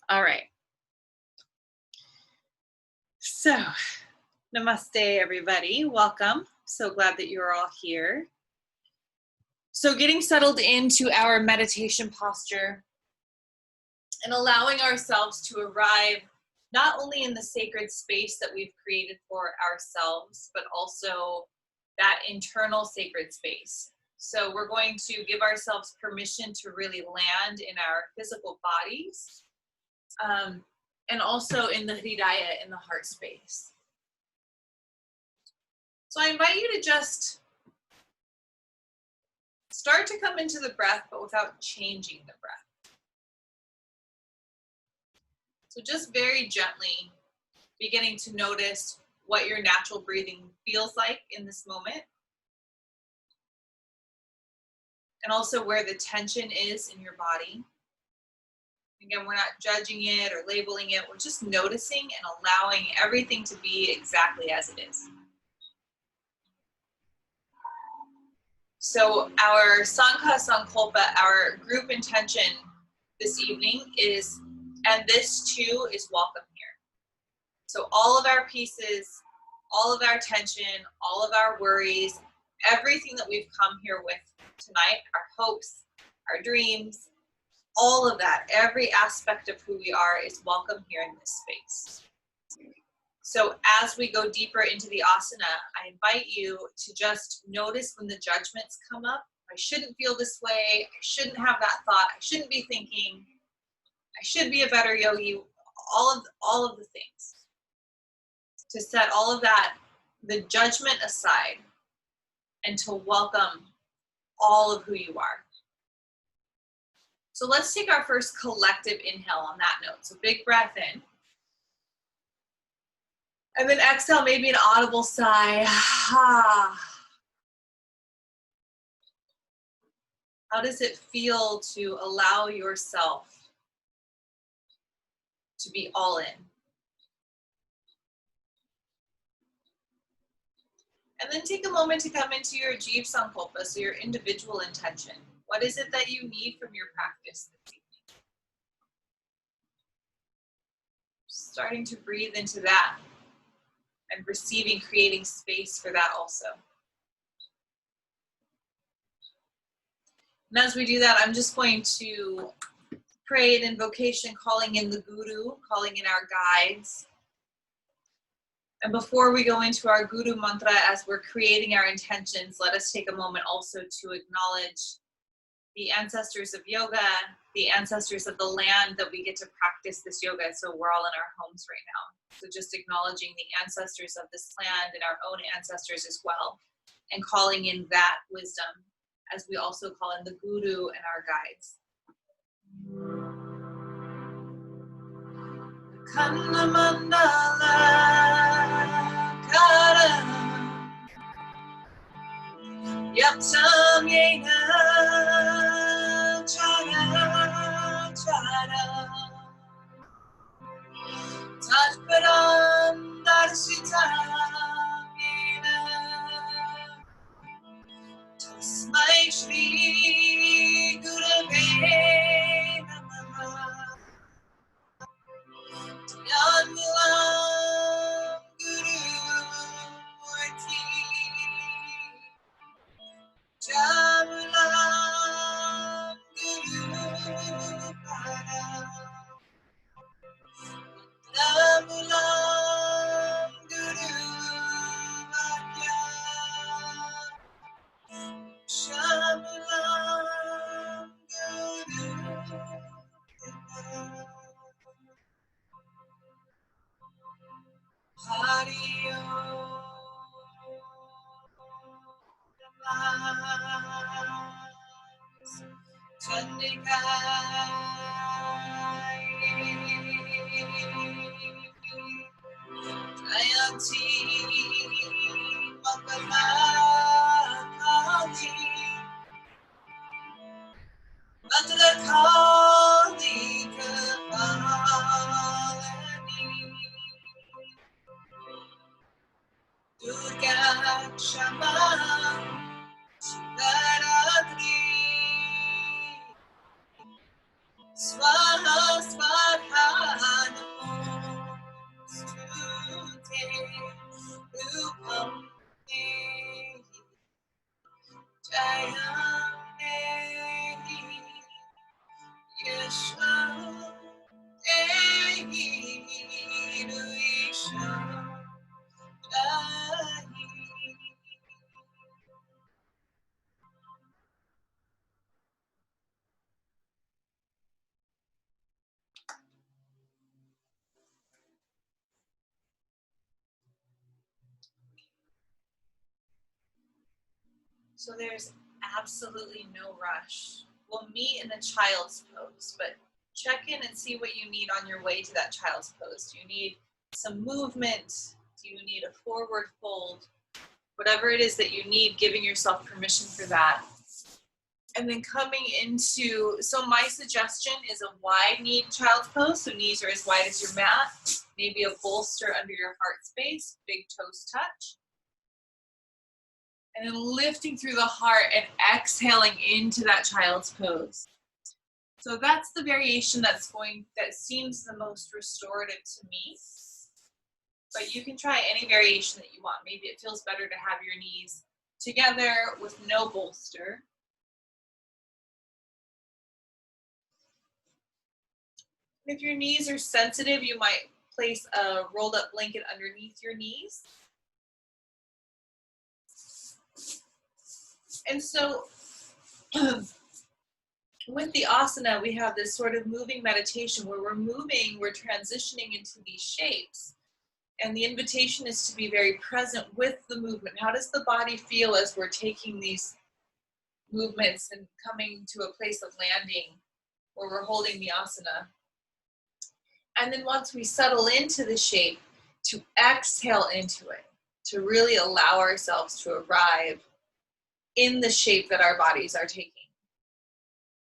All right. So, namaste, everybody. Welcome. So glad that you're all here. So, getting settled into our meditation posture and allowing ourselves to arrive not only in the sacred space that we've created for ourselves, but also that internal sacred space. So we're going to give ourselves permission to really land in our physical bodies, and also in the hridaya, in the heart space. So I invite you to just start to come into the breath, but without changing the breath. So just very gently beginning to notice what your natural breathing feels like in this moment. And also where the tension is in your body. Again, we're not judging it or labeling it. We're just noticing and allowing everything to be exactly as it is. So our Sangha Sankalpa, our group intention this evening is, and this too is welcome here. So all of our pieces, all of our tension, all of our worries, everything that we've come here with tonight, our hopes, our dreams, all of that, every aspect of who we are is welcome here in this space. So as we go deeper into the asana, I invite you to just notice when the judgments come up. I shouldn't feel this way. I shouldn't have that thought. I shouldn't be thinking. I should be a better yogi. All of the things. To set all of that, the judgment aside, and to welcome all of who you are. So let's take our first collective inhale on that note. So big breath in. And then exhale, maybe an audible sigh. How does it feel to allow yourself to be all in? And then take a moment to come into your Jiva Sankalpa, so your individual intention. What is it that you need from your practice this evening? Starting to breathe into that and receiving, creating space for that also. And as we do that, I'm just going to pray an invocation, calling in the Guru, calling in our guides. And before we go into our Guru mantra, as we're creating our intentions, let us take a moment also to acknowledge the ancestors of yoga, the ancestors of the land that we get to practice this yoga. So we're all in our homes right now. So just acknowledging the ancestors of this land and our own ancestors as well, and calling in that wisdom as we also call in the Guru and our guides. Kanna mandala kara yapsam yena chara chara tatparam darsitam yena tasmai shri gurave namaha Yanlam Guru Murti Jamalam Guru Para Namulam Guru Vakya Shamalam Guru Hari Om Chandika Jayanti Mangala Kali Mangala Kali Kapalani Durga Shama Sundaratri Swaha So there's absolutely no rush. We'll meet in the child's pose, but check in and see what you need on your way to that child's pose. Do you need some movement? Do you need a forward fold? Whatever it is that you need, giving yourself permission for that. And then coming into, so my suggestion is a wide knee child's pose. So knees are as wide as your mat. Maybe a bolster under your heart space, big toes touch. And then lifting through the heart and exhaling into that child's pose. So that's the variation that seems the most restorative to me. But you can try any variation that you want. Maybe it feels better to have your knees together with no bolster. If your knees are sensitive, you might place a rolled up blanket underneath your knees. And so with the asana, we have this sort of moving meditation where we're transitioning into these shapes. And the invitation is to be very present with the movement. How does the body feel as we're taking these movements and coming to a place of landing where we're holding the asana? And then once we settle into the shape, to exhale into it, to really allow ourselves to arrive in the shape that our bodies are taking.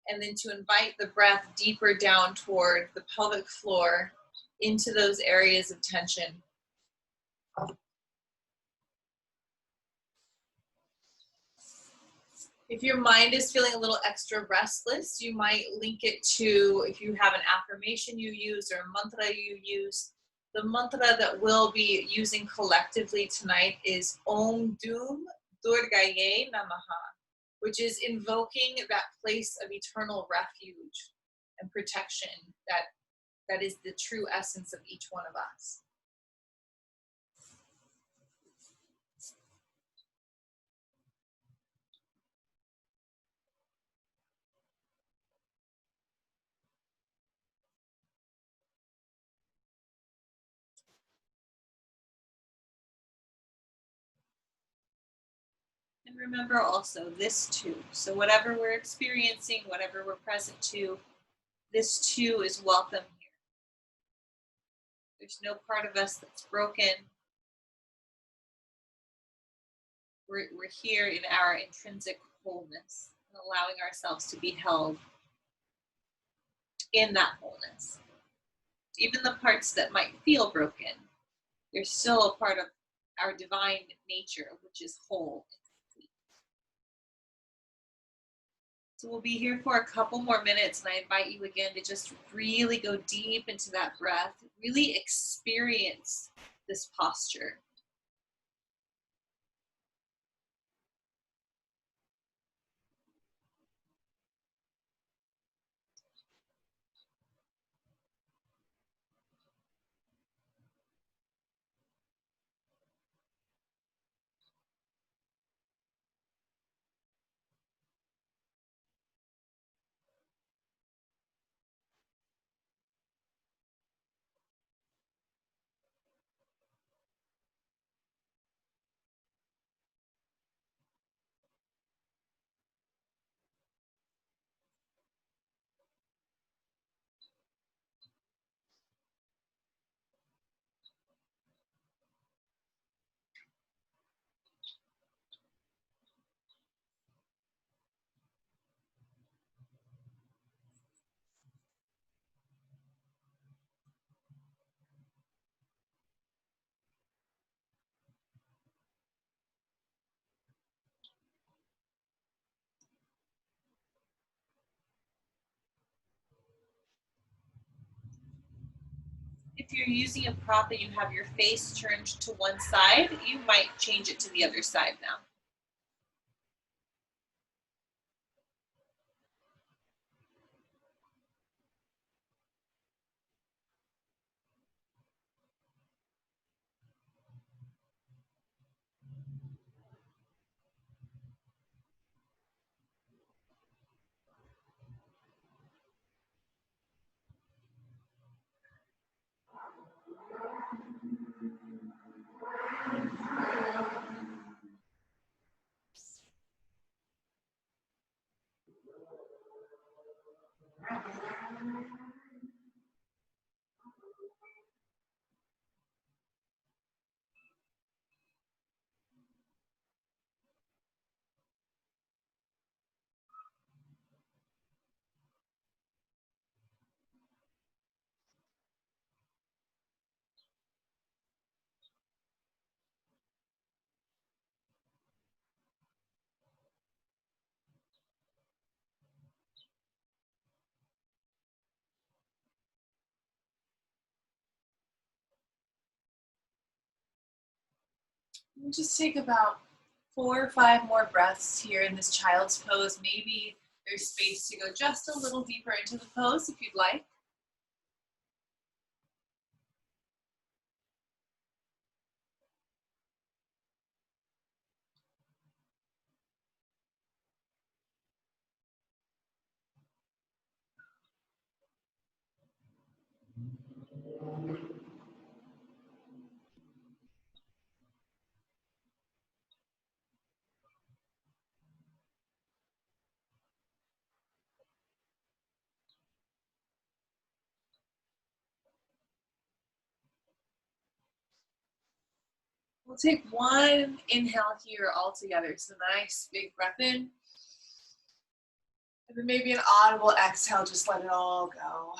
And then to invite the breath deeper down toward the pelvic floor into those areas of tension. If your mind is feeling a little extra restless, you might link it to, if you have an affirmation you use or a mantra you use. The mantra that we'll be using collectively tonight is Om Dum Durgaye Namaha, which is invoking that place of eternal refuge and protection that is the true essence of each one of us. And remember also this too. So whatever we're experiencing, whatever we're present to, this too is welcome here. There's no part of us that's broken. We're here in our intrinsic wholeness and allowing ourselves to be held in that wholeness. Even the parts that might feel broken, they're still a part of our divine nature, which is whole. So we'll be here for a couple more minutes, and I invite you again to just really go deep into that breath, really experience this posture. If you're using a prop and you have your face turned to one side, you might change it to the other side now. We'll just take about 4 or 5 more breaths here in this child's pose. Maybe there's space to go just a little deeper into the pose if you'd like. We'll take one inhale here all together. So nice big breath in. And then maybe an audible exhale, just let it all go.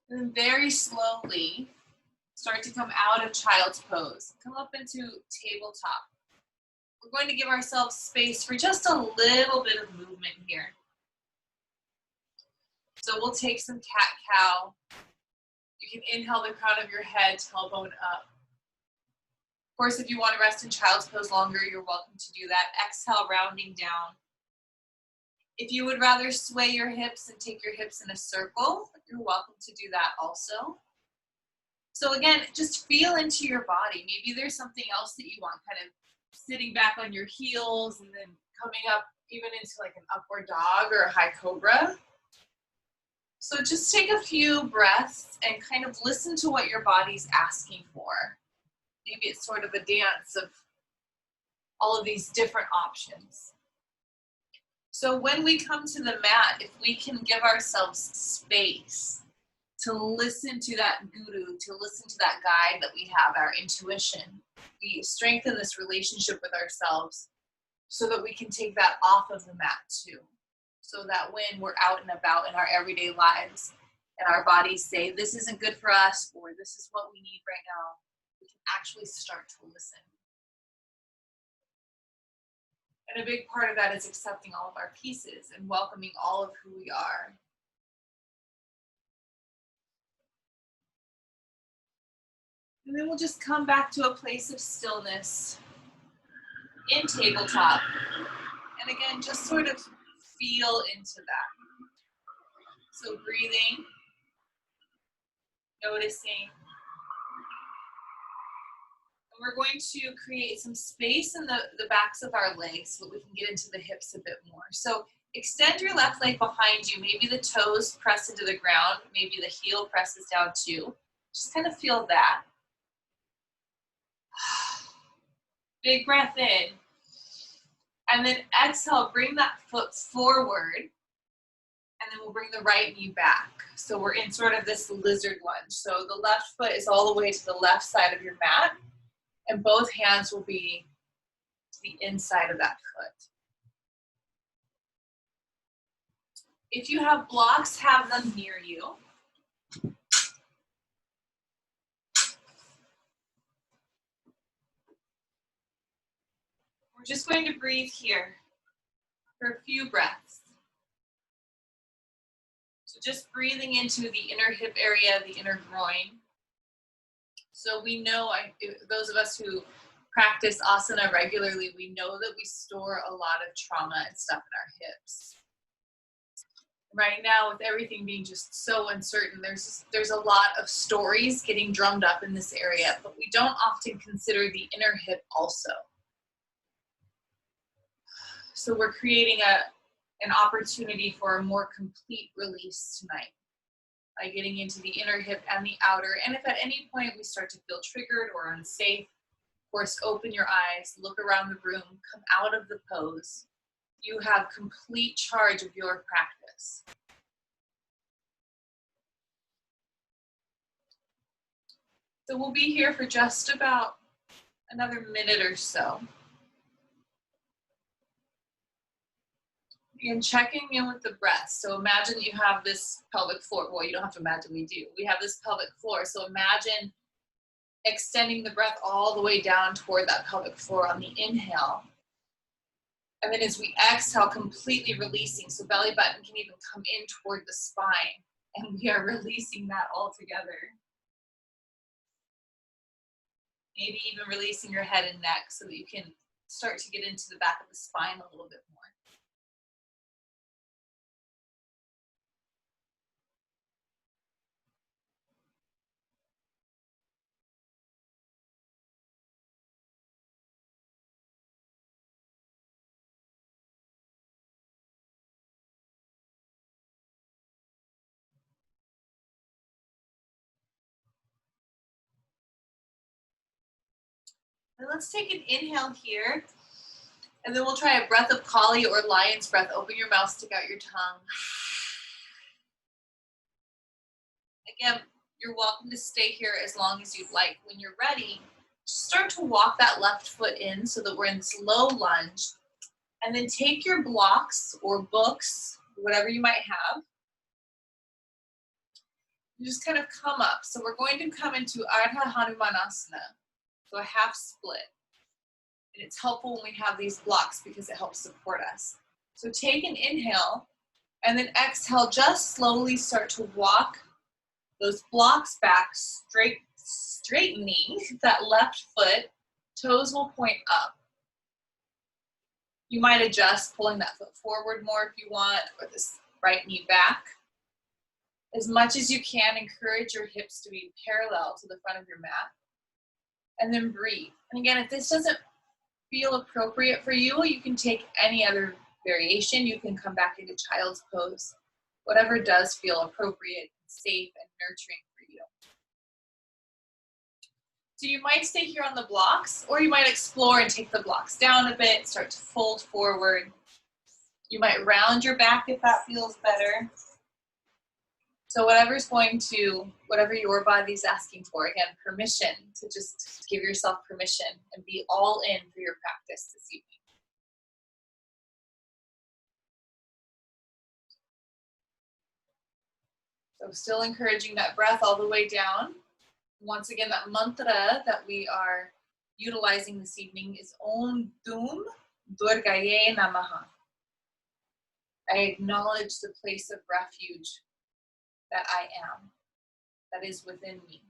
And then very slowly start to come out of child's pose. Come up into tabletop. We're going to give ourselves space for just a little bit of movement here. So we'll take some cat-cow. You can inhale the crown of your head, tailbone up. Of course, if you want to rest in child's pose longer, you're welcome to do that. Exhale, rounding down. If you would rather sway your hips and take your hips in a circle, you're welcome to do that also. So again, just feel into your body. Maybe there's something else that you want, kind of sitting back on your heels and then coming up even into like an upward dog or a high cobra. So just take a few breaths and kind of listen to what your body's asking for. Maybe it's sort of a dance of all of these different options. So when we come to the mat, if we can give ourselves space to listen to that guru, to listen to that guide that we have, our intuition, we strengthen this relationship with ourselves so that we can take that off of the mat too. So that when we're out and about in our everyday lives and our bodies say, this isn't good for us, or this is what we need right now, we can actually start to listen. And a big part of that is accepting all of our pieces and welcoming all of who we are. And then we'll just come back to a place of stillness in tabletop. And again, just sort of feel into that. So breathing, noticing. And we're going to create some space in the backs of our legs so that we can get into the hips a bit more. So extend your left leg behind you. Maybe the toes press into the ground. Maybe the heel presses down too. Just kind of feel that. Big breath in. And then exhale, bring that foot forward. And then we'll bring the right knee back. So we're in sort of this lizard lunge. So the left foot is all the way to the left side of your mat. And both hands will be to the inside of that foot. If you have blocks, have them near you. We're just going to breathe here for a few breaths. So just breathing into the inner hip area, the inner groin. So we know, those of us who practice asana regularly, we know that we store a lot of trauma and stuff in our hips. Right now, with everything being just so uncertain, there's a lot of stories getting drummed up in this area, but we don't often consider the inner hip also. So we're creating an opportunity for a more complete release tonight by getting into the inner hip and the outer. And if at any point we start to feel triggered or unsafe, of course, open your eyes, look around the room, come out of the pose, You have complete charge of your practice. So we'll be here for just about another minute or so. And checking in with the breath. So imagine you have this pelvic floor. Well, you don't have to imagine, we do. We have this pelvic floor. So imagine extending the breath all the way down toward that pelvic floor on the inhale. And then as we exhale, completely releasing. So belly button can even come in toward the spine. And we are releasing that all together. Maybe even releasing your head and neck so that you can start to get into the back of the spine a little bit more. And let's take an inhale here. And then we'll try a breath of Kali or lion's breath. Open your mouth, stick out your tongue. Again, you're welcome to stay here as long as you'd like. When you're ready, start to walk that left foot in so that we're in this low lunge. And then take your blocks or books, whatever you might have. You just kind of come up. So we're going to come into Ardha Hanumanasana, so a half split. And it's helpful when we have these blocks because it helps support us. So take an inhale and then exhale, just slowly start to walk those blocks back, straightening that left foot. Toes will point up. You might adjust, pulling that foot forward more if you want, or this right knee back. As much as you can, encourage your hips to be parallel to the front of your mat. And then breathe. And again, if this doesn't feel appropriate for you, you can take any other variation. You can come back into child's pose. Whatever does feel appropriate, safe, and nurturing for you. So you might stay here on the blocks, or you might explore and take the blocks down a bit, start to fold forward. You might round your back if that feels better. So whatever your body's asking for, again, permission to just give yourself permission and be all in for your practice this evening. So still encouraging that breath all the way down. Once again, that mantra that we are utilizing this evening is Om Dum Durgaye Namaha. I acknowledge the place of refuge that I am, that is within me.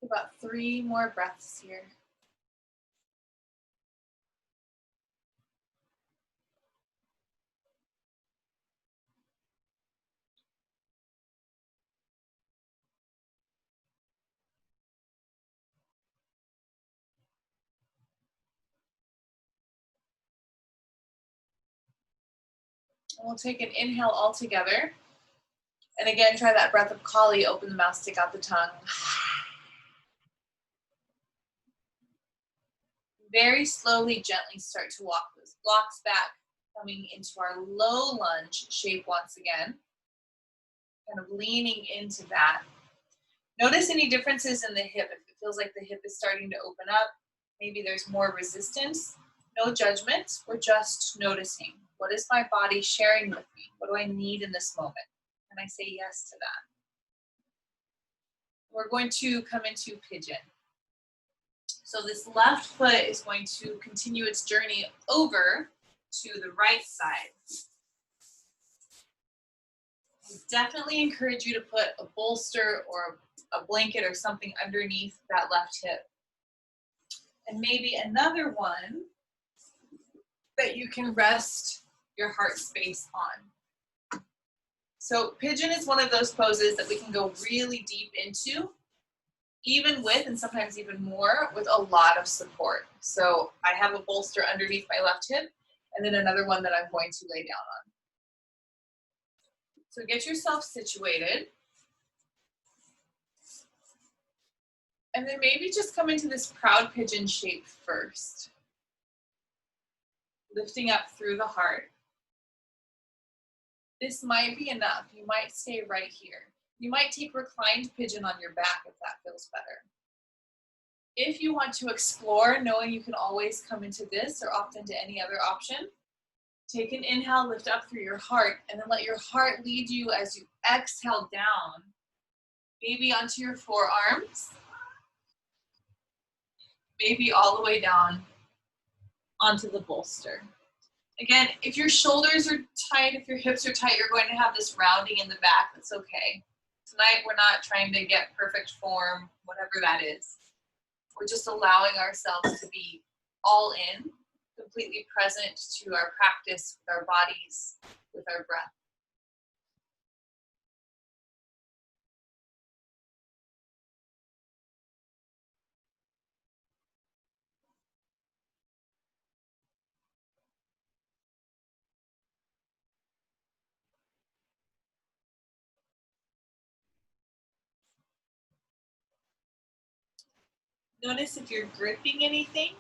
About 3 more breaths here. And we'll take an inhale all together. And again, try that breath of Kali. Open the mouth, stick out the tongue. Very slowly, gently start to walk those blocks back, coming into our low lunge shape once again. Kind of leaning into that. Notice any differences in the hip. If it feels like the hip is starting to open up, maybe there's more resistance. No judgment. We're just noticing. What is my body sharing with me? What do I need in this moment? Can I say yes to that? We're going to come into pigeon. So this left foot is going to continue its journey over to the right side. I definitely encourage you to put a bolster or a blanket or something underneath that left hip. And maybe another one that you can rest your heart space on. So pigeon is one of those poses that we can go really deep into, even with, and sometimes even more, with a lot of support. So I have a bolster underneath my left hip, and then another one that I'm going to lay down on. So get yourself situated. And then maybe just come into this proud pigeon shape first. Lifting up through the heart. This might be enough. You might stay right here. You might take reclined pigeon on your back if that feels better. If you want to explore, knowing you can always come into this or opt into any other option, take an inhale, lift up through your heart, and then let your heart lead you as you exhale down, maybe onto your forearms, maybe all the way down onto the bolster. Again, if your shoulders are tight, if your hips are tight, you're going to have this rounding in the back. That's okay. Tonight, we're not trying to get perfect form, whatever that is. We're just allowing ourselves to be all in, completely present to our practice with our bodies, with our breath. Notice if you're gripping anything,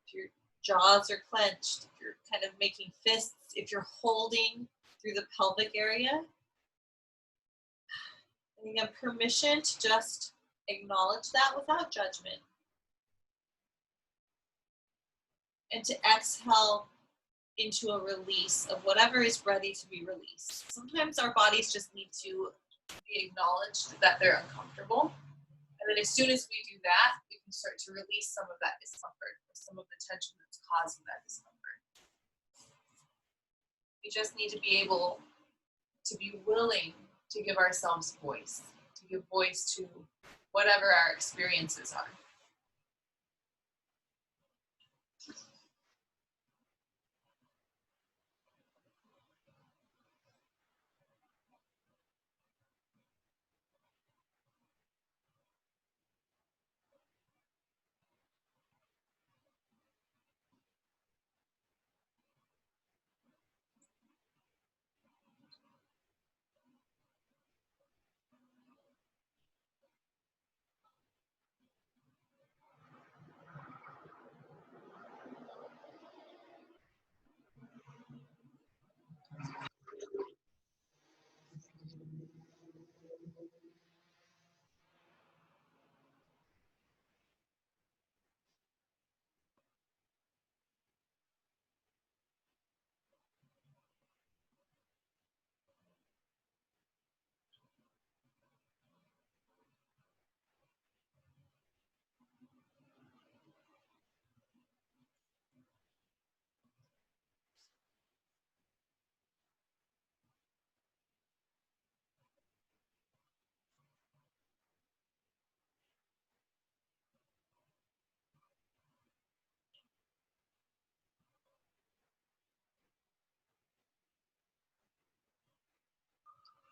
if your jaws are clenched, if you're kind of making fists, if you're holding through the pelvic area. And you have permission to just acknowledge that without judgment. And to exhale into a release of whatever is ready to be released. Sometimes our bodies just need to be acknowledged that they're uncomfortable. And then as soon as we do that, we can start to release some of that discomfort, or some of the tension that's causing that discomfort. We just need to be able to be willing to give ourselves voice, to give voice to whatever our experiences are.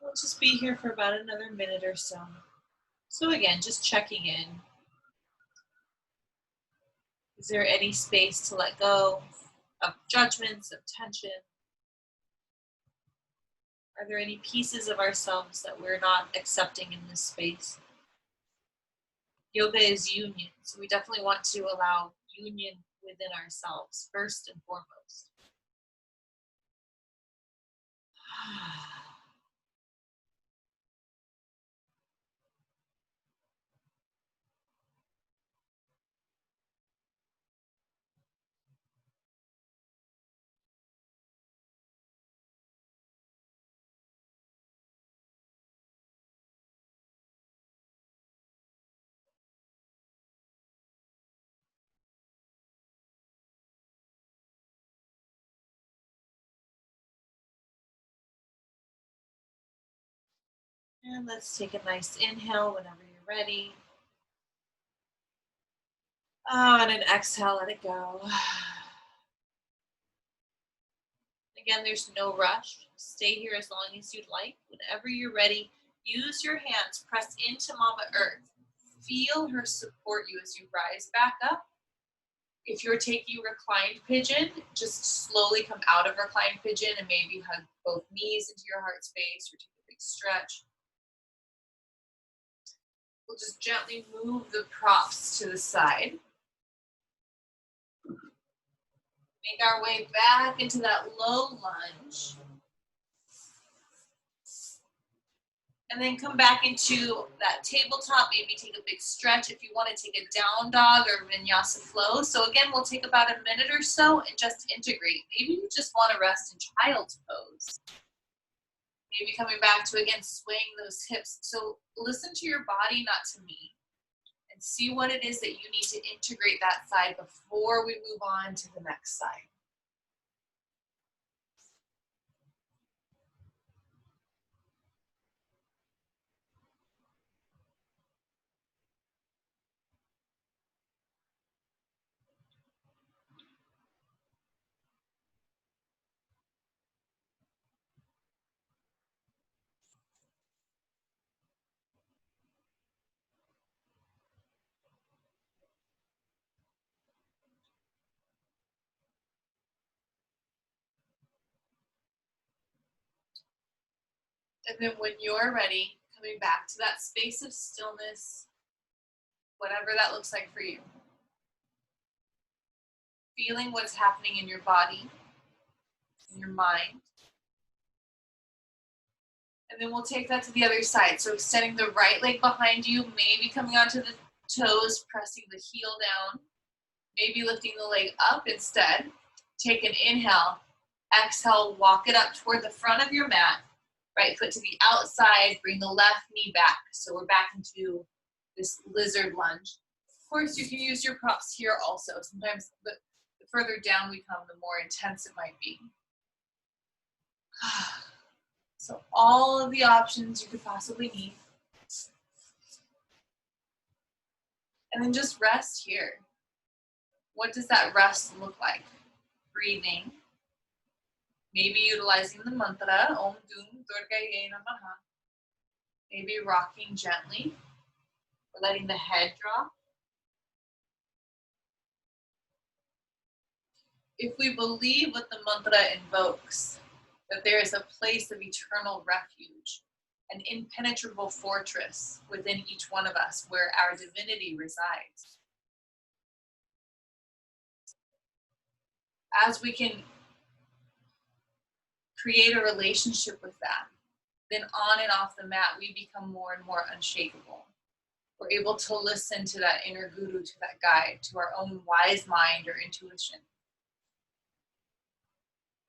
We'll just be here for about another minute or so. So again, just checking in. Is there any space to let go of judgments, of tension? Are there any pieces of ourselves that we're not accepting in this space? Yoga is union, so we definitely want to allow union within ourselves, first and foremost. And let's take a nice inhale whenever you're ready. Oh, and an exhale, let it go. Again, there's no rush. Stay here as long as you'd like. Whenever you're ready, use your hands, press into Mama Earth. Feel her support you as you rise back up. If you're taking reclined pigeon, just slowly come out of reclined pigeon and maybe hug both knees into your heart space or take a big stretch. We'll just gently move the props to the side. Make our way back into that low lunge. And then come back into that tabletop, maybe take a big stretch if you want to take a down dog or vinyasa flow. So again, we'll take about a minute or so and just integrate. Maybe you just want to rest in child's pose. Maybe coming back to, again, swaying those hips. So listen to your body, not to me. And see what it is that you need to integrate that side before we move on to the next side. And then when you're ready, coming back to that space of stillness, whatever that looks like for you. Feeling what's happening in your body, in your mind. And then we'll take that to the other side. So extending the right leg behind you, maybe coming onto the toes, pressing the heel down, maybe lifting the leg up instead. Take an inhale, exhale, walk it up toward the front of your mat. Right foot to the outside, bring the left knee back. So we're back into this lizard lunge. Of course, you can use your props here also. Sometimes the further down we come, the more intense it might be. So all of the options you could possibly need. And then just rest here. What does that rest look like? Breathing. Maybe utilizing the mantra, Om Dum Durga Namaha. Maybe rocking gently, or letting the head drop. If we believe what the mantra invokes, that there is a place of eternal refuge, an impenetrable fortress within each one of us where our divinity resides. As we can create a relationship with that, then on and off the mat, we become more and more unshakable. We're able to listen to that inner guru, to that guide, to our own wise mind or intuition.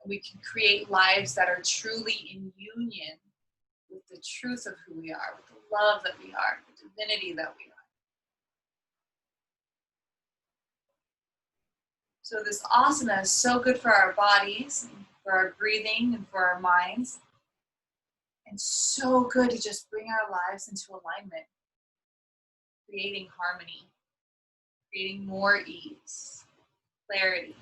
We can create lives that are truly in union with the truth of who we are, with the love that we are, the divinity that we are. So this asana is so good for our bodies, for our breathing, and for our minds. And so good to just bring our lives into alignment, creating harmony, creating more ease, clarity.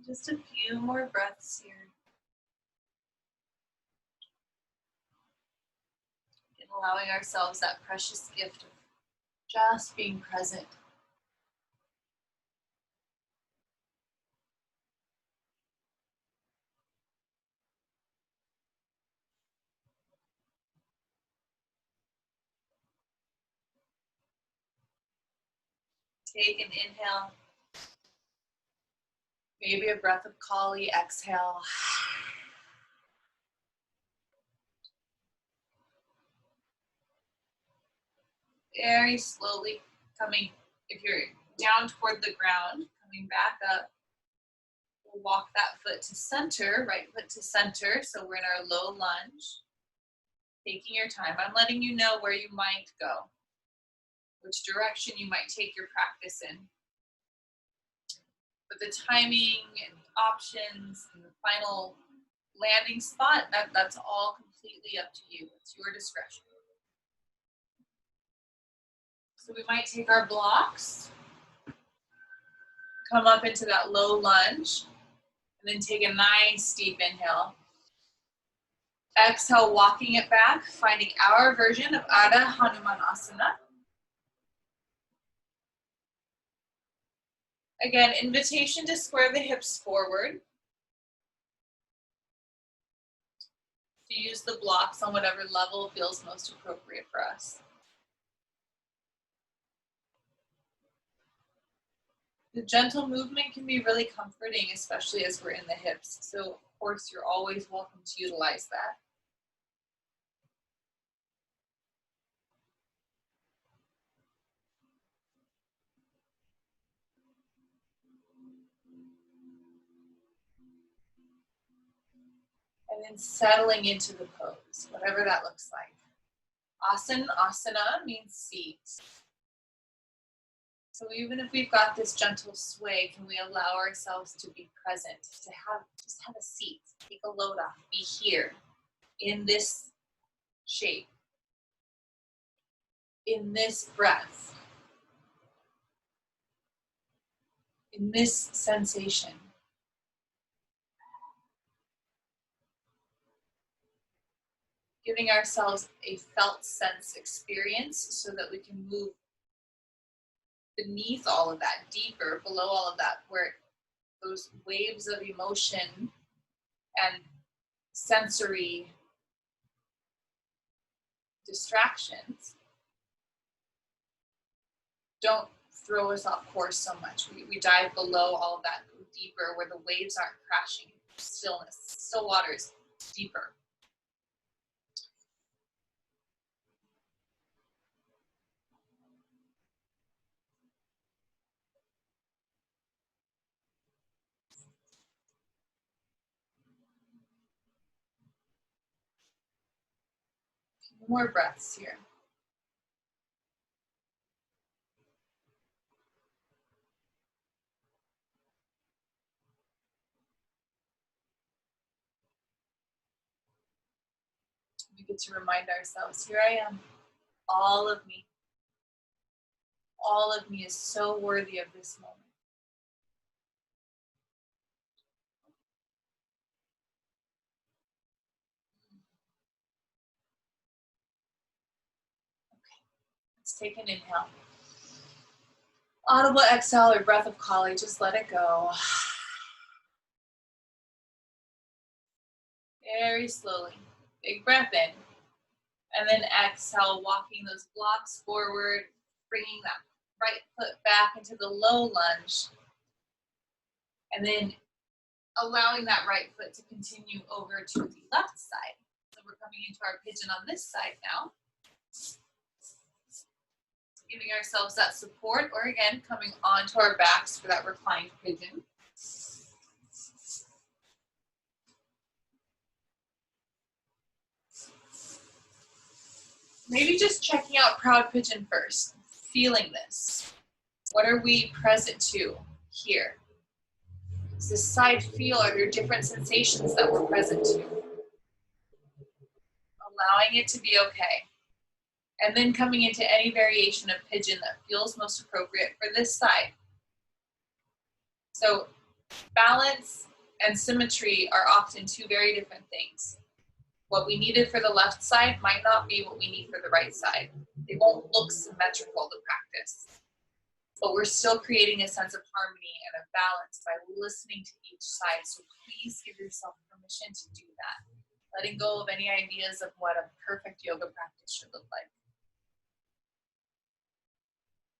Just a few more breaths here. And allowing ourselves that precious gift of just being present. Take an inhale. Maybe a breath of Kali, exhale. Very slowly coming, if you're down toward the ground, coming back up. We'll walk that foot to center, right foot to center. So we're in our low lunge. Taking your time. I'm letting you know where you might go, which direction you might take your practice in. But the timing and options and the final landing spot, that's all completely up to you. It's your discretion. So we might take our blocks, come up into that low lunge, and then take a nice deep inhale. Exhale, walking it back, finding our version of Ardha Hanumanasana. Again, invitation to square the hips forward. To use the blocks on whatever level feels most appropriate for us. The gentle movement can be really comforting, especially as we're in the hips. So, of course, you're always welcome to utilize that. And then settling into the pose, whatever that looks like. Asana means seat. So even if we've got this gentle sway, can we allow ourselves to be present, to just have a seat, take a load off, be here in this shape, in this breath, in this sensation. Giving ourselves a felt sense experience so that we can move beneath all of that, deeper, below all of that, where those waves of emotion and sensory distractions don't throw us off course so much. We dive below all of that, go deeper, where the waves aren't crashing. Stillness, still waters, deeper. More breaths here. We get to remind ourselves, here I am, all of me. All of me is so worthy of this moment. Okay, let's take an inhale. Audible exhale or breath of Kali, just let it go. Very slowly. Big breath in. And then exhale, walking those blocks forward, bringing that right foot back into the low lunge. And then allowing that right foot to continue over to the left side. So we're coming into our pigeon on this side now. Giving ourselves that support, or again, coming onto our backs for that reclined pigeon. Maybe just checking out proud pigeon first, feeling this. What are we present to here? Does this side feel? Are there different sensations that we're present to? Allowing it to be okay. And then coming into any variation of pigeon that feels most appropriate for this side. So Balance and symmetry are often two very different things. What we needed for the left side might not be what we need for the right side. They won't look symmetrical to practice, but we're still creating a sense of harmony and of balance by listening to each side. So please give yourself permission to do that, letting go of any ideas of what a perfect yoga practice should look like.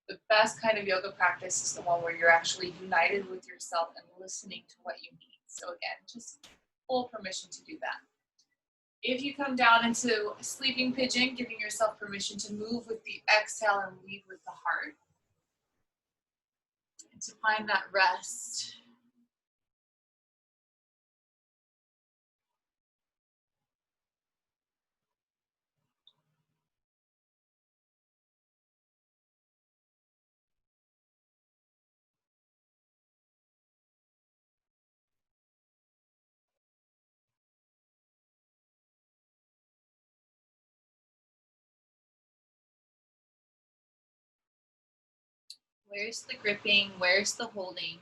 The best kind of yoga practice is the one where you're actually united with yourself and listening to what you need. So again, just full permission to do that. If you come down into a sleeping pigeon, giving yourself permission to move with the exhale and lead with the heart. And to find that rest. Where's the gripping? Where's the holding?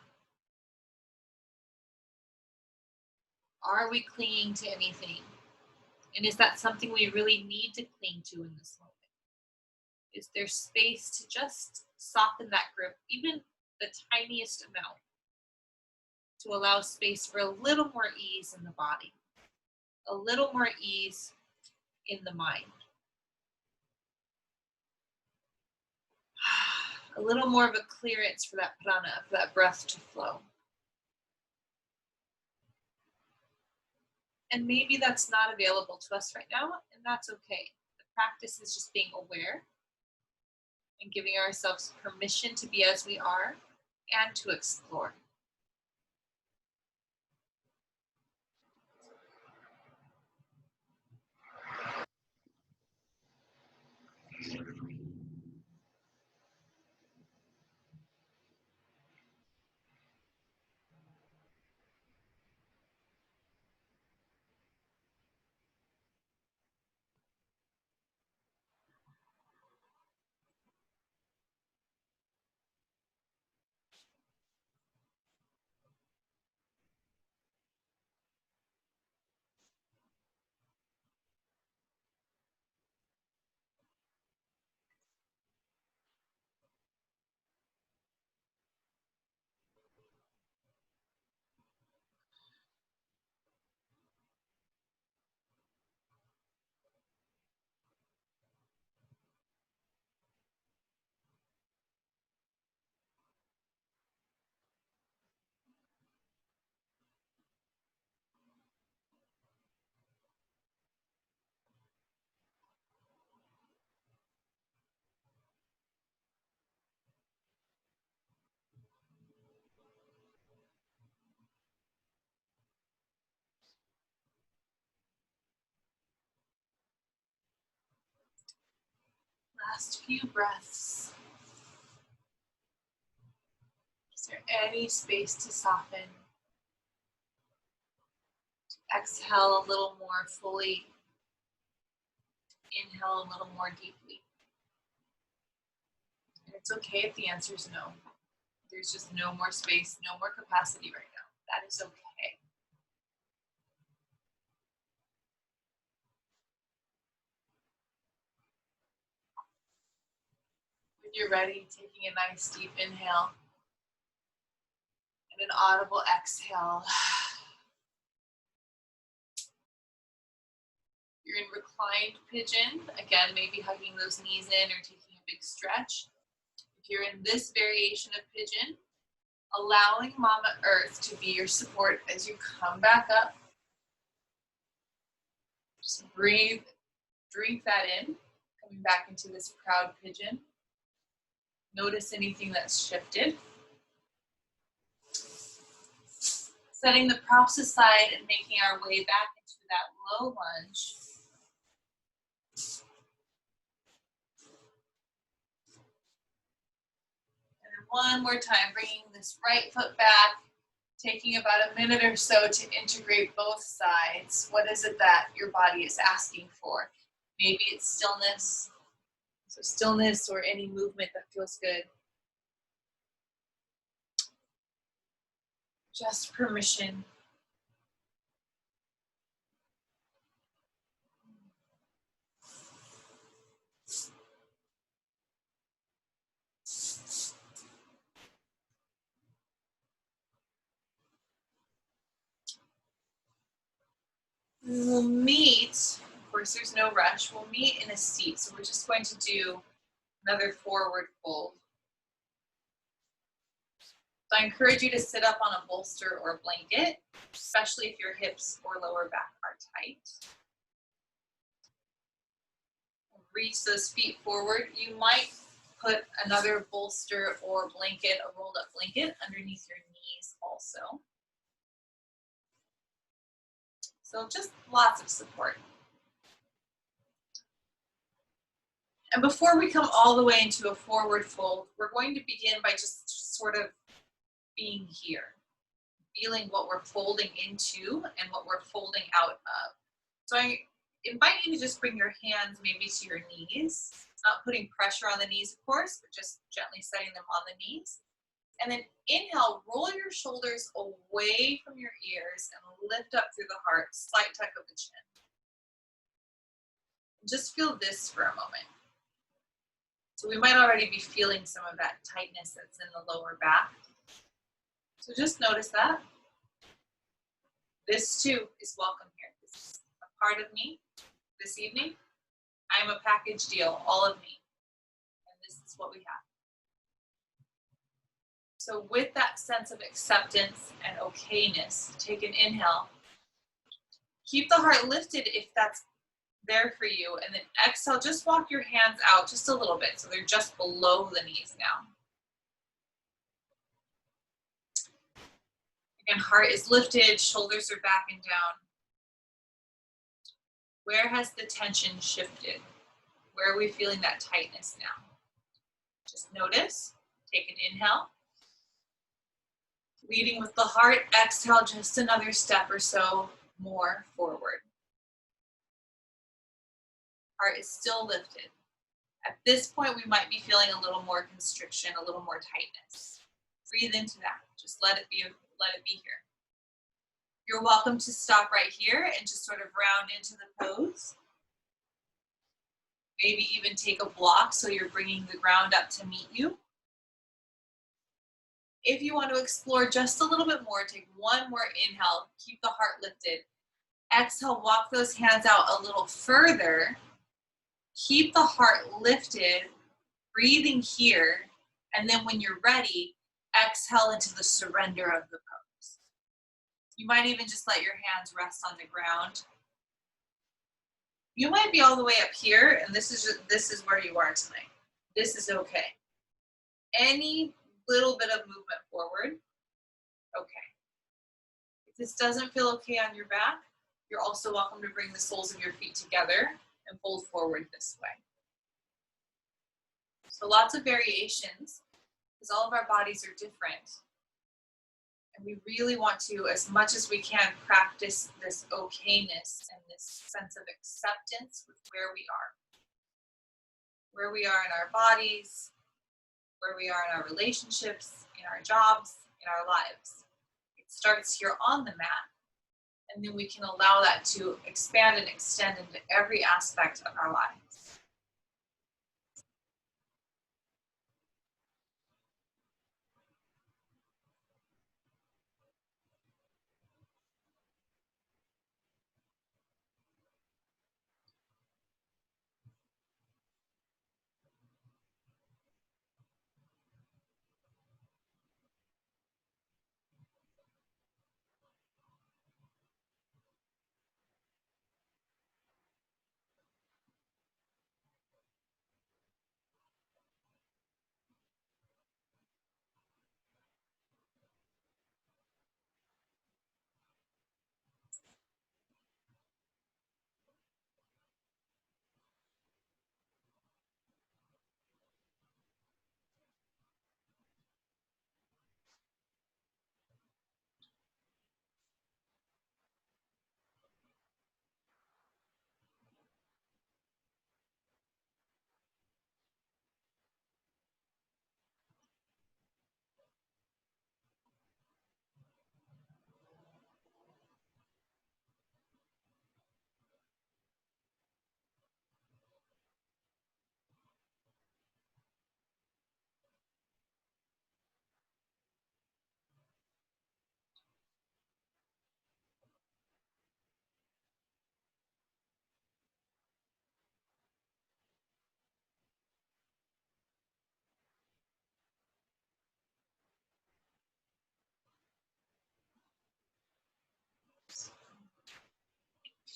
Are we clinging to anything? And is that something we really need to cling to in this moment? Is there space to just soften that grip, even the tiniest amount, to allow space for a little more ease in the body, a little more ease in the mind, a little more of a clearance for that prana, for that breath to flow. And maybe that's not available to us right now, and that's okay. The practice is just being aware and giving ourselves permission to be as we are and to explore. Last few breaths. Is there any space to soften? Exhale a little more fully. Inhale a little more deeply. And it's okay if the answer is no. There's just no more space, no more capacity right now. That is okay. When you're ready, taking a nice deep inhale and an audible exhale. You're in reclined pigeon. Again, maybe hugging those knees in or taking a big stretch. If you're in this variation of pigeon, allowing Mama Earth to be your support as you come back up. Just breathe, drink that in, coming back into this proud pigeon. Notice anything that's shifted. Setting the props aside and making our way back into that low lunge. And then one more time, bringing this right foot back, taking about a minute or so to integrate both sides. What is it that your body is asking for? Maybe it's stillness. So stillness or any movement that feels good. Just permission. We'll meet, of course there's no rush, we'll meet in a seat. So we're just going to do another forward fold. So I encourage you to sit up on a bolster or a blanket, especially if your hips or lower back are tight. Reach those feet forward. You might put another bolster or blanket, a rolled up blanket, underneath your knees also. So just lots of support. And before we come all the way into a forward fold, we're going to begin by just sort of being here, feeling what we're folding into and what we're folding out of. So I invite you to just bring your hands maybe to your knees, not putting pressure on the knees, of course, but just gently setting them on the knees. And then inhale, roll your shoulders away from your ears and lift up through the heart, slight tuck of the chin. Just feel this for a moment. So we might already be feeling some of that tightness that's in the lower back. So just notice that. This too is welcome here. This is a part of me this evening. I'm a package deal, all of me. And this is what we have. So with that sense of acceptance and okayness, take an inhale. Keep the heart lifted if that's there for you. And then exhale, just walk your hands out just a little bit. So they're just below the knees now. Again, heart is lifted, shoulders are back and down. Where has the tension shifted? Where are we feeling that tightness now? Just notice, take an inhale. Leading with the heart, exhale just another step or so more forward. Heart is still lifted. At this point, we might be feeling a little more constriction, a little more tightness. Breathe into that. Just let it be here. You're welcome to stop right here and just sort of round into the pose. Maybe even take a block so you're bringing the ground up to meet you. If you want to explore just a little bit more, take one more inhale, keep the heart lifted. Exhale, walk those hands out a little further. Keep the heart lifted, breathing here, and then when you're ready, exhale into the surrender of the pose. You might even just let your hands rest on the ground. You might be all the way up here, and this is where you are tonight. This is okay. Any little bit of movement forward, okay. If this doesn't feel okay on your back, you're also welcome to bring the soles of your feet together and fold forward this way. So lots of variations, because all of our bodies are different. And we really want to, as much as we can, practice this okayness and this sense of acceptance with where we are. Where we are in our bodies, where we are in our relationships, in our jobs, in our lives. It starts here on the mat, and then we can allow that to expand and extend into every aspect of our lives.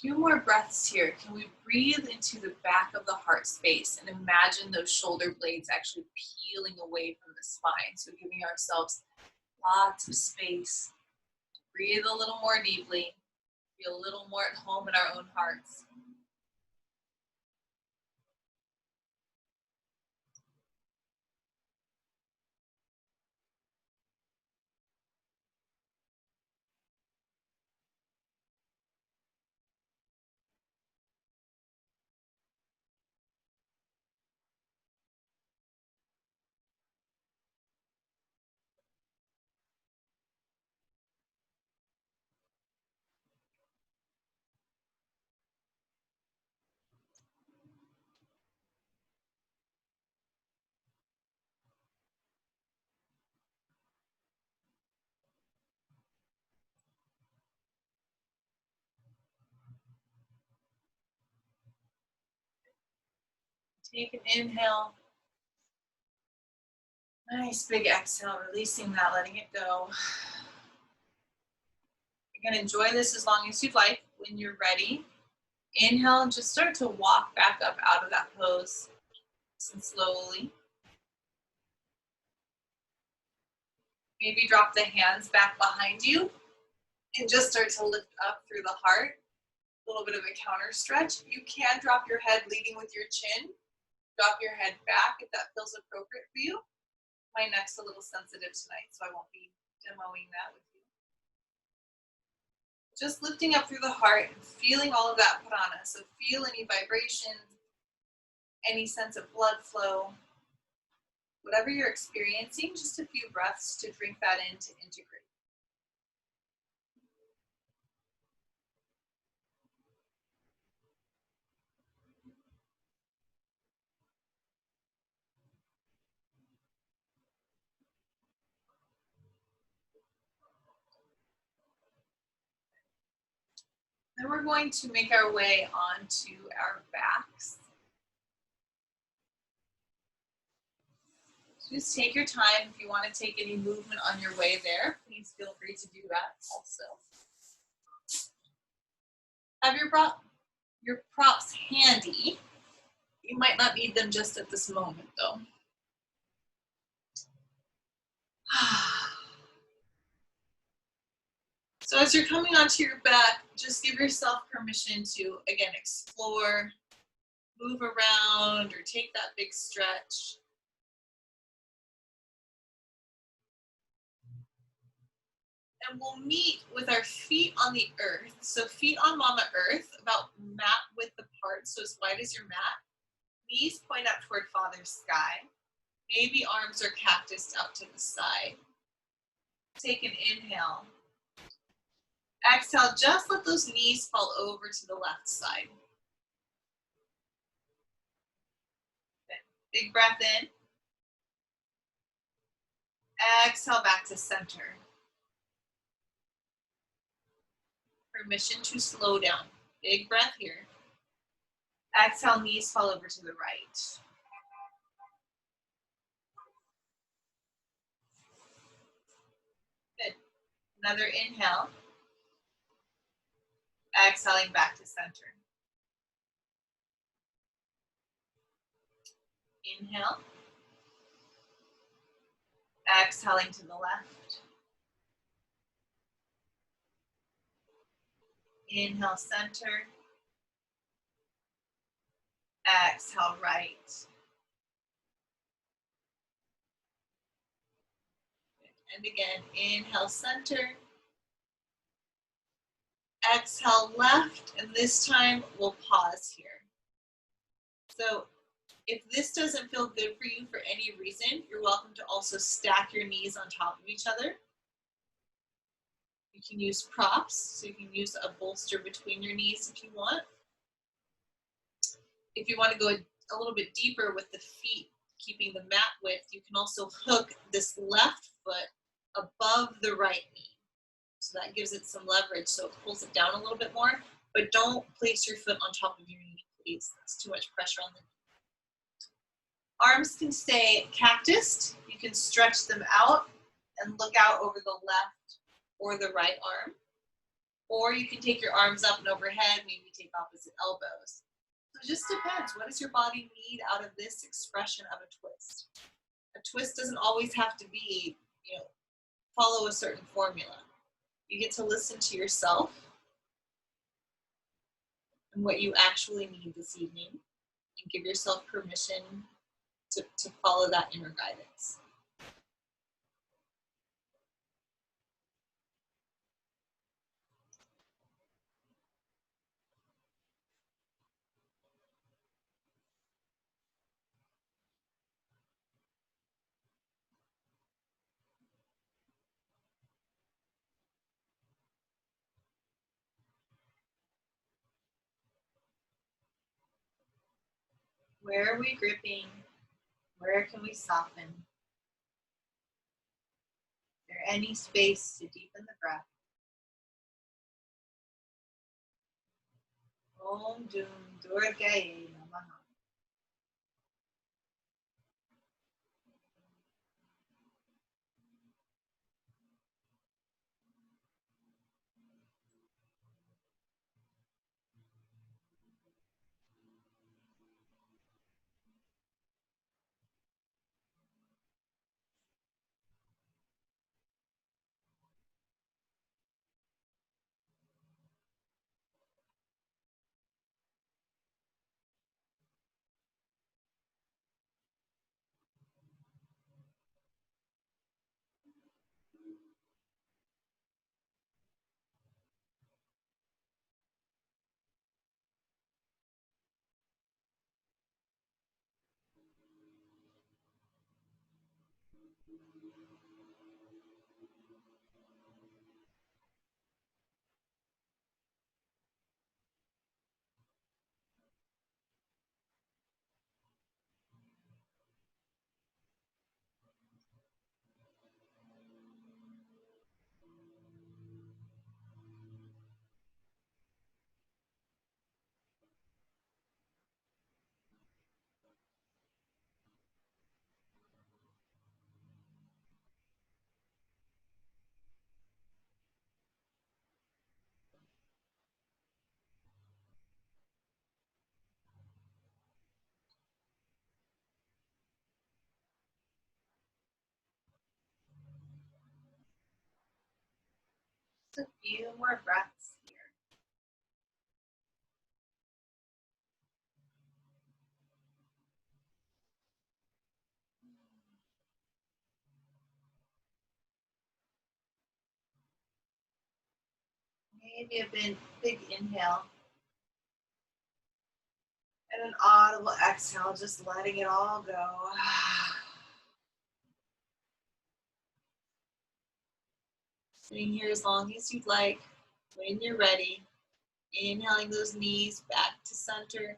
Few more breaths here. Can we breathe into the back of the heart space and imagine those shoulder blades actually peeling away from the spine? So giving ourselves lots of space. Breathe a little more deeply. Feel a little more at home in our own hearts. Take an inhale. Nice big exhale, releasing that, letting it go. Again, enjoy this as long as you'd like. When you're ready, inhale and just start to walk back up out of that pose. And slowly. Maybe drop the hands back behind you and just start to lift up through the heart. A little bit of a counter stretch. You can drop your head leading with your chin. Drop your head back if that feels appropriate for you. My neck's a little sensitive tonight, so I won't be demoing that with you. Just lifting up through the heart and feeling all of that prana. So feel any vibration, any sense of blood flow. Whatever you're experiencing, just a few breaths to drink that in to integrate. Then we're going to make our way onto our backs. Just take your time. If you want to take any movement on your way there, please feel free to do that also. Have your props handy. You might not need them just at this moment though. So as you're coming onto your back, just give yourself permission to, again, explore, move around, or take that big stretch. And we'll meet with our feet on the earth. So feet on Mama Earth, about mat width apart, so as wide as your mat. Knees point up toward Father Sky. Maybe arms are cactus out to the side. Take an inhale. Exhale, just let those knees fall over to the left side. Big breath in. Exhale back to center. Permission to slow down. Big breath here. Exhale, knees fall over to the right. Good. Another inhale. Exhaling back to center. Inhale. Exhaling to the left. Inhale, center. Exhale, right. And again, inhale, center. Exhale, left. And this time we'll pause here. So if this doesn't feel good for you for any reason, you're welcome to also stack your knees on top of each other. You can use props, so you can use a bolster between your knees if you want. If you want to go a little bit deeper with the feet, keeping the mat width, you can also hook this left foot above the right knee. So that gives it some leverage, so it pulls it down a little bit more, but don't place your foot on top of your knee, please. That's too much pressure on the knee. Arms can stay cactused. You can stretch them out and look out over the left or the right arm. Or you can take your arms up and overhead, maybe take opposite elbows. So it just depends. What does your body need out of this expression of a twist? A twist doesn't always have to be, follow a certain formula. You get to listen to yourself and what you actually need this evening and give yourself permission to follow that inner guidance. Where are we gripping? Where can we soften? Is there any space to deepen the breath? Om Dum Durga Namaha. Just a few more breaths here. Maybe a big inhale and an audible exhale, just letting it all go. Sitting here as long as you'd like. When you're ready, inhaling those knees back to center.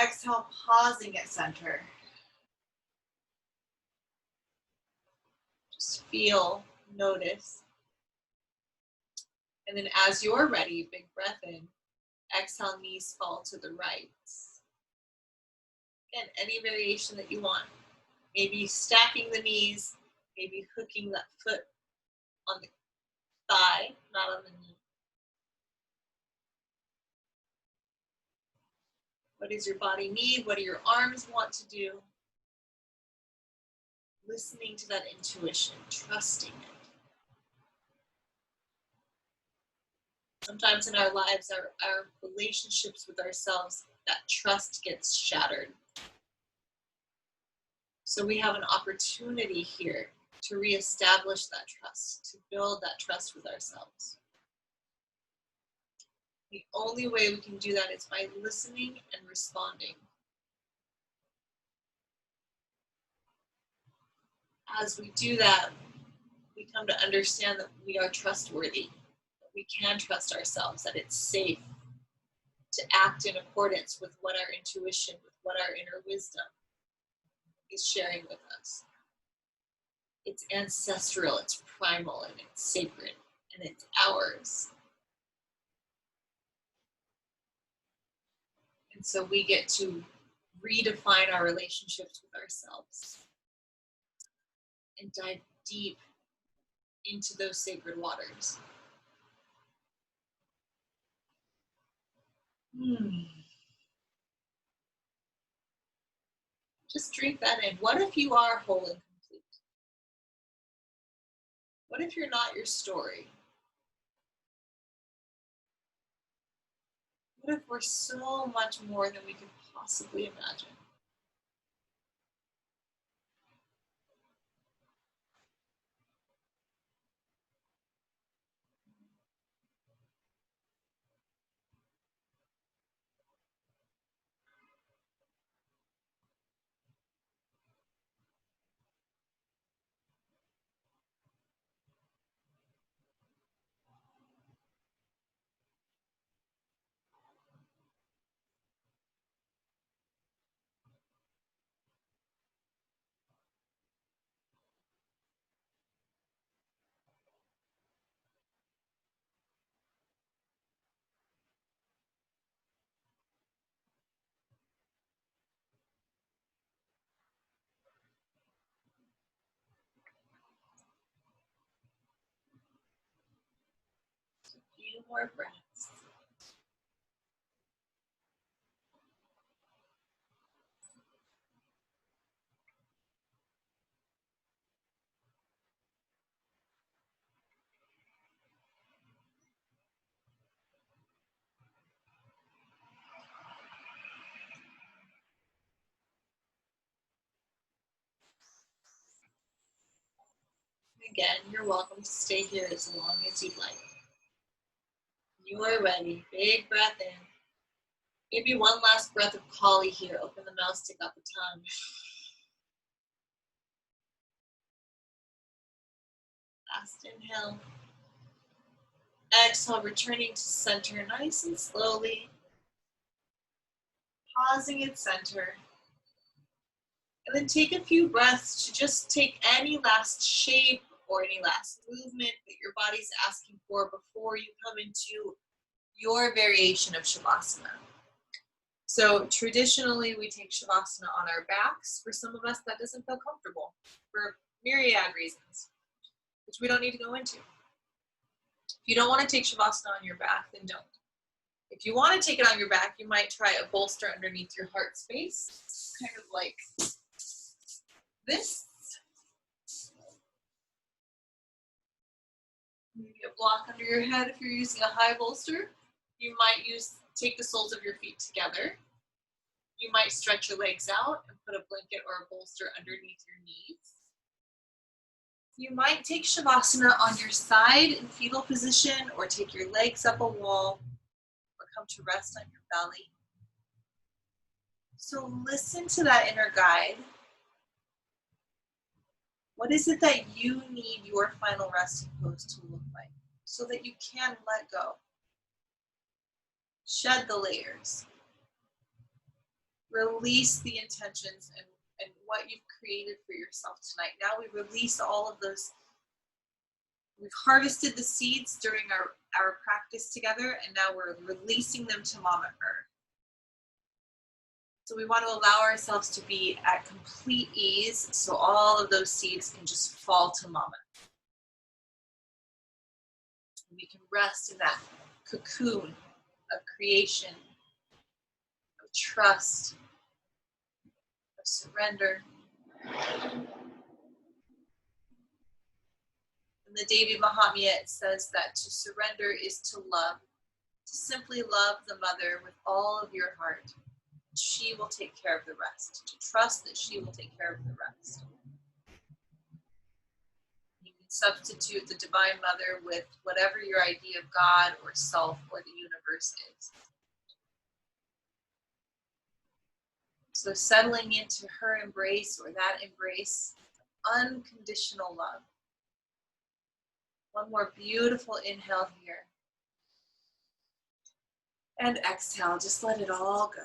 Exhale, pausing at center. Just feel, notice. And then as you're ready, big breath in. Exhale, knees fall to the right. Again, any variation that you want. Maybe stacking the knees, maybe hooking that foot on the thigh, not on the knee. What does your body need? What do your arms want to do? Listening to that intuition, trusting it. Sometimes in our lives, our relationships with ourselves, that trust gets shattered. So we have an opportunity here to reestablish that trust, to build that trust with ourselves. The only way we can do that is by listening and responding. As we do that, we come to understand that we are trustworthy, that we can trust ourselves, that it's safe to act in accordance with what our intuition, with what our inner wisdom is sharing with us. It's ancestral, it's primal, and it's sacred, and it's ours. And so we get to redefine our relationships with ourselves and dive deep into those sacred waters. Just drink that in. What if you are whole and complete? What if you're not your story? What if we're so much more than we could possibly imagine? A few more breaths. Again, you're welcome to stay here as long as you'd like. You are ready. Big breath in. Maybe one last breath of Kali here. Open the mouth, stick out the tongue. Last inhale. Exhale, returning to center nice and slowly. Pausing at center. And then take a few breaths to just take any last shape or any last movement that your body's asking for before you come into your variation of Shavasana. So traditionally we take Shavasana on our backs. For some of us that doesn't feel comfortable for myriad reasons, which we don't need to go into. If you don't want to take Shavasana on your back, then don't. If you want to take it on your back, you might try a bolster underneath your heart space, kind of like this. Maybe a block under your head if you're using a high bolster. You might take the soles of your feet together. You might stretch your legs out and put a blanket or a bolster underneath your knees. You might take Shavasana on your side in fetal position, or take your legs up a wall, or come to rest on your belly. So listen to that inner guide. What is it that you need your final resting pose to look like so that you can let go? Shed the layers. Release the intentions and what you've created for yourself tonight. Now we release all of those. We've harvested the seeds during our practice together, and now we're releasing them to Mama Earth. So we want to allow ourselves to be at complete ease so all of those seeds can just fall to Mama. And we can rest in that cocoon of creation, of trust, of surrender. In the Devi Mahatmya, it says that to surrender is to love, to simply love the mother with all of your heart. She will take care of the rest, to trust that she will take care of the rest. You can substitute the Divine Mother with whatever your idea of God or self or the universe is. So settling into her embrace or that embrace, unconditional love. One more beautiful inhale here. And exhale, just let it all go.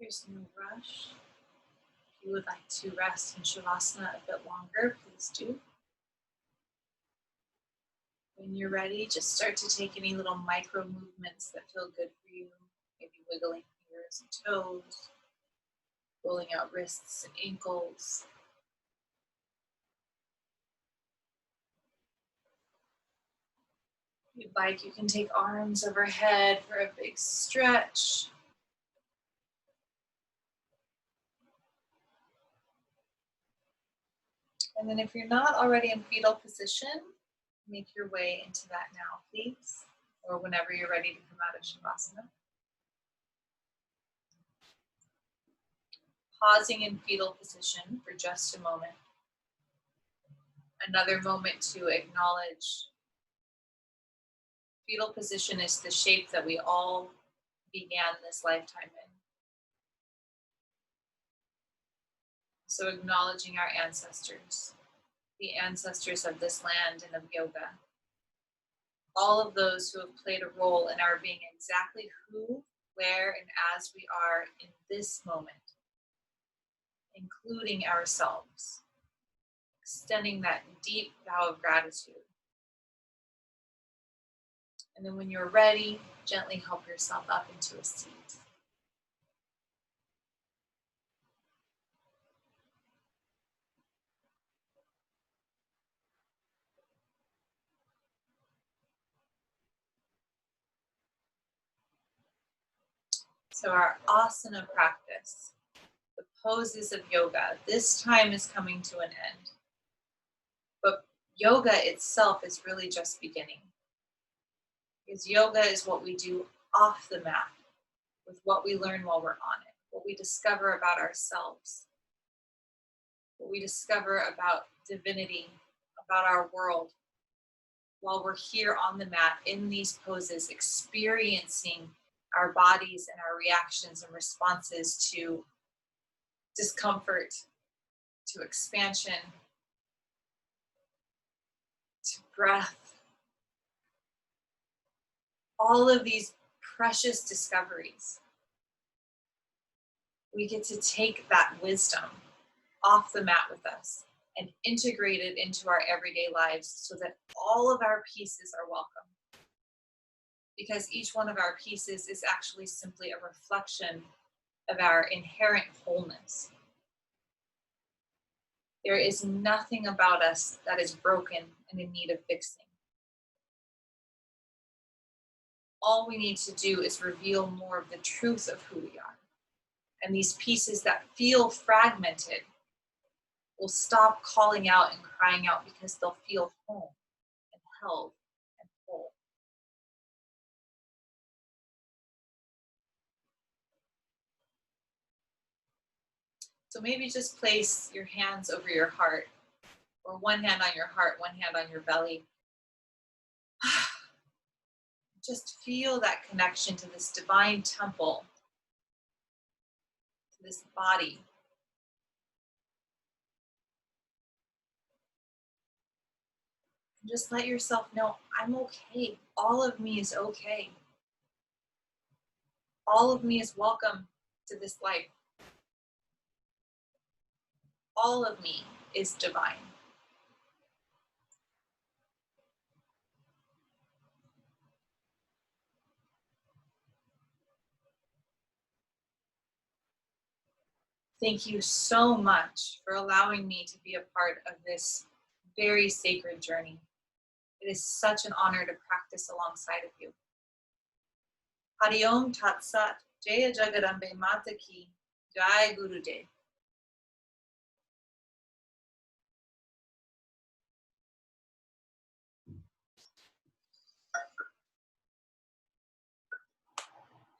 There's no rush. If you would like to rest in Shavasana a bit longer, please do. When you're ready, just start to take any little micro movements that feel good for you. Maybe wiggling fingers and toes, rolling out wrists and ankles. If you'd like, you can take arms overhead for a big stretch. And then if you're not already in fetal position, make your way into that now, please, or whenever you're ready to come out of Shavasana. Pausing in fetal position for just a moment. Another moment to acknowledge fetal position is the shape that we all began this lifetime in. So acknowledging our ancestors, the ancestors of this land and of yoga, all of those who have played a role in our being exactly who, where, and as we are in this moment, including ourselves, extending that deep vow of gratitude. And then when you're ready, gently help yourself up into a seat. So our asana practice, the poses of yoga, this time is coming to an end. But yoga itself is really just beginning. Because yoga is what we do off the mat, with what we learn while we're on it, what we discover about ourselves, what we discover about divinity, about our world, while we're here on the mat in these poses, experiencing our bodies and our reactions and responses to discomfort, to expansion, to breath. All of these precious discoveries. We get to take that wisdom off the mat with us and integrate it into our everyday lives so that all of our pieces are welcome. Because each one of our pieces is actually simply a reflection of our inherent wholeness. There is nothing about us that is broken and in need of fixing. All we need to do is reveal more of the truth of who we are. And these pieces that feel fragmented will stop calling out and crying out because they'll feel home and held and whole. So maybe just place your hands over your heart, or one hand on your heart, one hand on your belly. Just feel that connection to this divine temple, to this body. And just let yourself know, I'm okay. All of me is okay. All of me is welcome to this life. All of me is divine. Thank you so much for allowing me to be a part of this very sacred journey. It is such an honor to practice alongside of you. Hari Om Tat Sat, Jaya Jagadambe Mata Ki, Jai Gurudev.